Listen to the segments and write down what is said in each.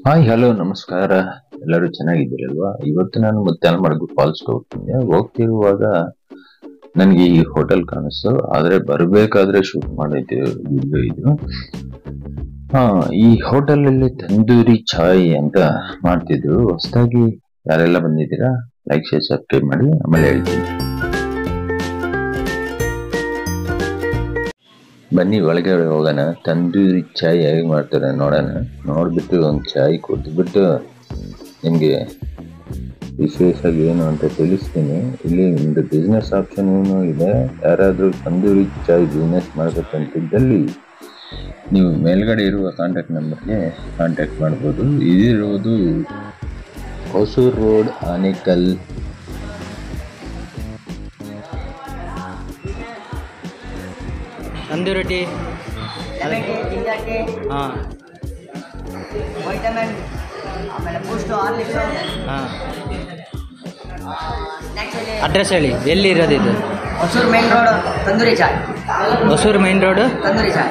Hi hello ನಮಸ್ಕಾರ. ಎಲ್ಲರೂ ಚೆನ್ನಾಗಿದ್ದೀರಲ್ವಾ? ಇವತ್ತು ನಾನು ಮುತ್ಯಾಲಮಡುಗು ಫಾಲ್ಸ್ಗೆ ಹೋಗ್ತಿರುವಾಗ ನನಗೆ ಈ ಹೋಟೆಲ್ ಕಾಣಿಸ್ತು. ಆದ್ರೆ ಬರಬೇಕಾದ್ರೆ ಶೂಟ್ ಮಾಡಿದ್ದು ವಿಡಿಯೋ ಇದು. ಈ ಹೋಟೆಲ್ ಅಲ್ಲಿ ತಂದೂರಿ ಚಾಯ್ ಅಂತ ಮಾಡ್ತಿದ್ರು. ಹೊಸದಾಗಿ ಯಾರೆಲ್ಲ ಬಂದಿದ್ದೀರಾ ಲೈಕ್ ಶೇರ್ ಸಬ್ಸ್ಕ್ರೈಬ್ ಮಾಡಿ, ಆಮೇಲೆ ಹೇಳ್ತೀನಿ. ಬನ್ನಿ ಒಳಗಡೆ ಹೋಗೋಣ. ತಂದೂರಿ ಚಾಯ್ ಹೇಗೆ ಮಾಡ್ತಾರೆ ನೋಡೋಣ. ನೋಡ್ಬಿಟ್ಟು ಒಂದು ಚಾಯ್ ಕುಡಿದ್ಬಿಟ್ಟು ನಿಮಗೆ ವಿಶೇಷವಾಗಿ ಏನು ಅಂತ ತಿಳಿಸ್ತೀನಿ. ಇಲ್ಲಿ ಒಂದು ಬಿಸ್ನೆಸ್ ಆಪ್ಷನ್ ಇದೆ. ಯಾರಾದರೂ ತಂದೂರಿ ಚಾಯ್ ಬಿಸ್ನೆಸ್ ಮಾಡಬೇಕಂತಿದ್ದಲ್ಲಿ ನೀವು ಮೇಲ್ಗಡೆ ಇರುವ ಕಾಂಟ್ಯಾಕ್ಟ್ ನಂಬರ್ಗೆ ಕಾಂಟ್ಯಾಕ್ಟ್ ಮಾಡ್ಬೋದು. ಇದಿರುವುದು ಹೊಸೂರು ರೋಡ್, ಆನೇಕಲ್. ತಂದೂರಿ ಟೀ, ಹಾಂ ವೈಟಮಿನ್, ಆಮೇಲೆ ಬೂಸ್ಟು, ಹಾರ್ಲಿಕ್ಸು. ಹಾಂ, ಅಡ್ರೆಸ್ ಹೇಳಿ, ಎಲ್ಲಿ ಇರೋದು ಇದು? ಹೊಸೂರು ಮೇನ್ ರೋಡ್ ತಂದೂರಿ ಚಾಯ್. ಹೊಸೂರು ಮೇನ್ ರೋಡು ತಂದೂರಿ ಚಾಯ್.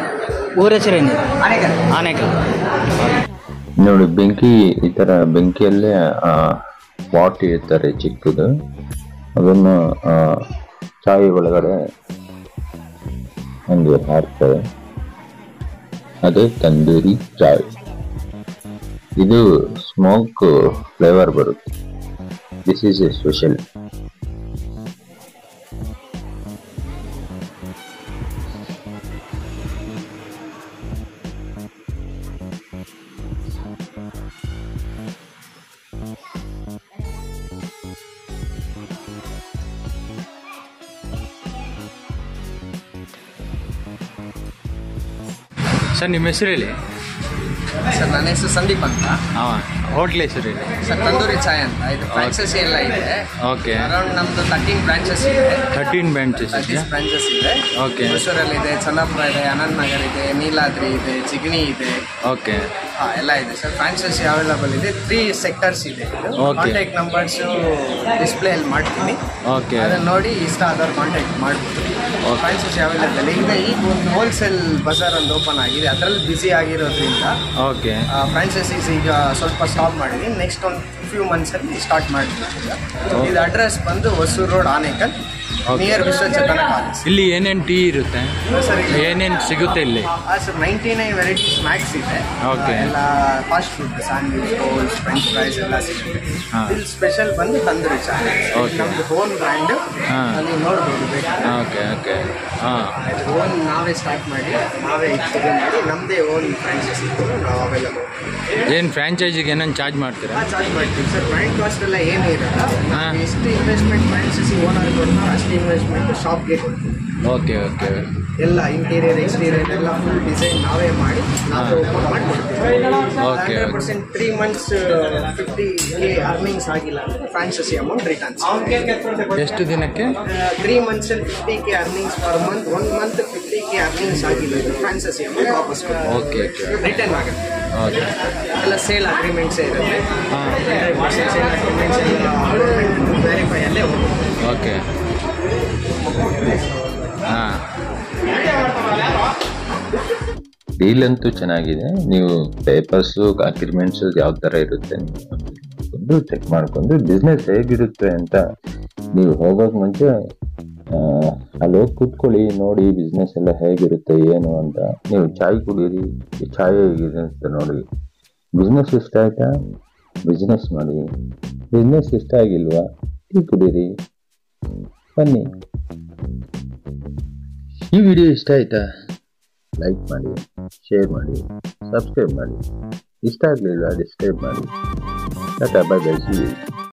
ಊರ ಹೆಸರೇನು? ಆನೇಕಲ್. ಆನೇಕಲ್. ನೋಡಿ, ಬೆಂಕಿ ಈ ಥರ ಬೆಂಕಿಯಲ್ಲೇ ಪಾಟ್ ಇರ್ತಾರೆ ಚಿಕ್ಕದು, ಅದನ್ನು ಚಾಯ್ ಒಳಗಡೆ ಒಂದು ಹಾಕ್ತಾರೆ. ಅದೇ ತಂದೂರಿ ಚಾಯ್. ಇದು ಸ್ಮೋಕ್ ಫ್ಲೇವರ್ ಬರುತ್ತೆ. This is A special. Sir ನಿಮ್ಮ ಹೆಸರು ಹೇಳಿ. ಸರ್ ನನ್ನ ಹೆಸರು ಸಂದೀಪ್ ಅಂತ. ಹಾಂ, ಹೋಟ್ಲ್ ಹೆಸರು ಹೇಳಿ. ಸರ್ ತಂದೂರಿ ಚಾಯ್ ಅಂತ. ಇದು ಫ್ರಾಂಚೈಸಿ ಎಲ್ಲ ಇದೆ. ಓಕೆ. ಅರೌಂಡ್ ನಮ್ದು 13 ಬ್ರಾಂಚಸ್ ಇದೆ. 13 ಬ್ರಾಂಚಸ್ ಇದೆಯಾ? ಬ್ರಾಂಚಸ್ ಇದೆ. ಓಕೆ. ಹೊಸೂರಲ್ಲಿ ಇದೆ, ಚನ್ನಪುರ ಇದೆ, ಅನಂತ್ ನಗರ್ ಇದೆ, ನೀಲಾದ್ರಿ ಇದೆ, ಜಿಗಣಿ ಇದೆ. ಓಕೆ. ಎಲ್ಲ ಇದೆ ಸರ್. ಫ್ರಾಂಚೈಸಿ ಅವೈಲಬಲ್ ಇದೆ. 3 ಸೆಕ್ಟರ್ಸ್ ಇದೆ. ಓಕೆ. ಕಾಂಟ್ಯಾಕ್ಟ್ ನಂಬರ್ಸು ಡಿಸ್ಪ್ಲೇ ಅಲ್ಲಿ ಮಾಡ್ತೀನಿ. ಓಕೆ. ಅದನ್ನು ನೋಡಿ ಇಷ್ಟ ಆದವ್ರು ಕಾಂಟ್ಯಾಕ್ಟ್ ಮಾಡ್ಬೋದು. ಫ್ರಾಂಚೈಸಿ ಅವೈಲಬಲ್ ಈಗ ಒಂದು ಹೋಲ್ಸೇಲ್ ಬಜಾರ್ ಒಂದು ಓಪನ್ ಆಗಿದೆ. ಅದರಲ್ಲಿ ಬ್ಯುಸಿ ಆಗಿರೋದ್ರಿಂದ ಓಕೆ. ಫ್ರಾಂಚೈಸೀಸ್ ಈಗ ಸ್ವಲ್ಪ ಸ್ಟಾಪ್ ಮಾಡಿದ್ದೀನಿ. ನೆಕ್ಸ್ಟ್ ಒಂದು ಫ್ಯೂ ಮಂತ್ಸಲ್ಲಿ ಸ್ಟಾರ್ಟ್ ಮಾಡ್ತೀನಿ. ಇದು ಅಡ್ರೆಸ್ ಬಂದು Hosur road, Anekal, near Vishwachetana college. ಇಲ್ಲಿ ಏನೇನು ಟೀ ಇರುತ್ತೆ ಸರ್? ಏನೇನು ಸಿಗುತ್ತೆ ಇಲ್ಲಿ? ಸರ್ 99 ವೆರೈಟಿ ಸ್ನ್ಯಾಕ್ಸ್ ಇದೆ. ಓಕೆ. ಎಲ್ಲ fast food, sandwich, rolls, French fries ಎಲ್ಲ ಸಿಗುತ್ತೆ. ಇಲ್ಲಿ ಸ್ಪೆಷಲ್ ಬಂದು ತಂದೂರಿ ಚಾಯ್. ನಮ್ದು ಓನ್ ಬ್ರ್ಯಾಂಡ್. ನೀವು ನೋಡ್ಬೋದು ಬೇಕಾದ್ರೆ. ಓಕೆ. ಓಕೆ. ಹಾಂ, ಓನ್ ನಾವೇ ಸ್ಟಾರ್ಟ್ ಮಾಡಿ ನಾವೇ ಇದು ಮಾಡಿ ನಮ್ಮದೇ ಓನ್ ಫ್ರಾಂಚೈಸಿ ನಾವು ಅವೈಲಬಲ್. ಏನು ಫ್ರಾಂಚೈಸಿಗೆ ಏನೇನು ಚಾರ್ಜ್ ಮಾಡ್ತೀರಾ? ಚಾರ್ಜ್ ಮಾಡ್ತೀವಿ ಸರ್. ಬ್ರ್ಯಾಂಡ್ ಕಾಸ್ಟ್ ಎಲ್ಲ ಏನೂ ಇರಲ್ಲ. ಹಾಂ. ಎಷ್ಟು ಇನ್ವೆಸ್ಟ್ಮೆಂಟ್ ಫ್ರಾಂಚೈಸಿ ಓನರ್ ಕೊಡ್ತಾರೆ ಅಷ್ಟು ಇನ್ವೆಸ್ಟ್ಮೆಂಟ್ ಶಾಪ್ಗೆ ಕೊಡ್ತೀವಿ. ಓಕೆ. ಓಕೆ. ಎಲ್ಲ ಇಂಟೀರಿಯರ್ ಎಕ್ಸ್ಟೀರಿಯರ್ ಎಲ್ಲ ಫುಲ್ ಡಿಸೈನ್ ನಾವೇ ಮಾಡಿ ನಾವೇ ಓಪನ್ ಮಾಡಿ ಕೊಡ್ತೀವಿ. ಓಕೆ. 100% 3 months 50K ಅರ್ನಿಂಗ್ಸ್ ಆಗಿಲ್ಲ ಅಂದರೆ ಫ್ರಾಂಚೈಸಿ ಅಮೌಂಟ್ ರಿಟರ್ನ್ಸ್. ಎಷ್ಟು ದಿನಕ್ಕೆ? 3 months 50K earnings per month. 1 month 50K earnings ಆಗಿಲ್ಲ ಅಂದರೆ ಫ್ರಾಂಚೈಸಿ ಅಮೌಂಟ್ ವಾಪಸ್ ಓಕೆ. ರಿಟರ್ನ್ ಆಗುತ್ತೆ. ಓಕೆ. ಎಲ್ಲ ಸೇಲ್ ಅಗ್ರಿಮೆಂಟ್ಸೇ ಇರುತ್ತೆ. ಹಾಂ. 100% ಸೇಲ್ ಅಗ್ರಿಮೆಂಟ್ಸ್ ಎಲ್ಲ ಗೌರ್ಮೆಂಟ್ ವೆರಿಫೈ ಅಲ್ಲೇ ಹೋಗುತ್ತೆ. ಓಕೆ. ಹಾಂ, ಡೀಲ್ ಅಂತೂ ಚೆನ್ನಾಗಿದೆ. ನೀವು ಪೇಪರ್ಸು, ಅಗ್ರಿಮೆಂಟ್ಸು ಯಾವ ಥರ ಇರುತ್ತೆ ನೀವು ಚೆಕ್ ಮಾಡ್ಕೊಂಡು ಬಿಸ್ನೆಸ್ ಹೇಗಿರುತ್ತೆ ಅಂತ ನೀವು ಹೋಗೋಕೆ ಮುಂಚೆ ಅಲ್ಲಿ ಹೋಗಿ ಕೂತ್ಕೊಳ್ಳಿ, ನೋಡಿ ಬಿಸ್ನೆಸ್ ಎಲ್ಲ ಹೇಗಿರುತ್ತೆ ಏನು ಅಂತ. ನೀವು ಚಾಯ್ ಕುಡೀರಿ, ಚಾಯ್ ಹೇಗಿದೆ ಅಂತ ನೋಡಿ. ಬಿಸ್ನೆಸ್ ಇಷ್ಟ ಆಯ್ತಾ, ಬಿಸ್ನೆಸ್ ಮಾಡಿ. ಬಿಸ್ನೆಸ್ ಇಷ್ಟ ಆಗಿಲ್ವಾ, ಟೀ ಕುಡೀರಿ, ಬನ್ನಿ. ಈ ವಿಡಿಯೋ ಇಷ್ಟ ಆಯ್ತಾ? ಲೈಕ್ ಮಾಡಿ, ಶೇರ್ ಮಾಡಿ, ಸಬ್ಸ್ಕ್ರೈಬ್ ಮಾಡಿ. ಇಷ್ಟ ಆಗಲಿಲ್ಲ ಡಿಸ್ಕ್ರೈಬ್ ಮಾಡಿ. Tata, bye bye, see you.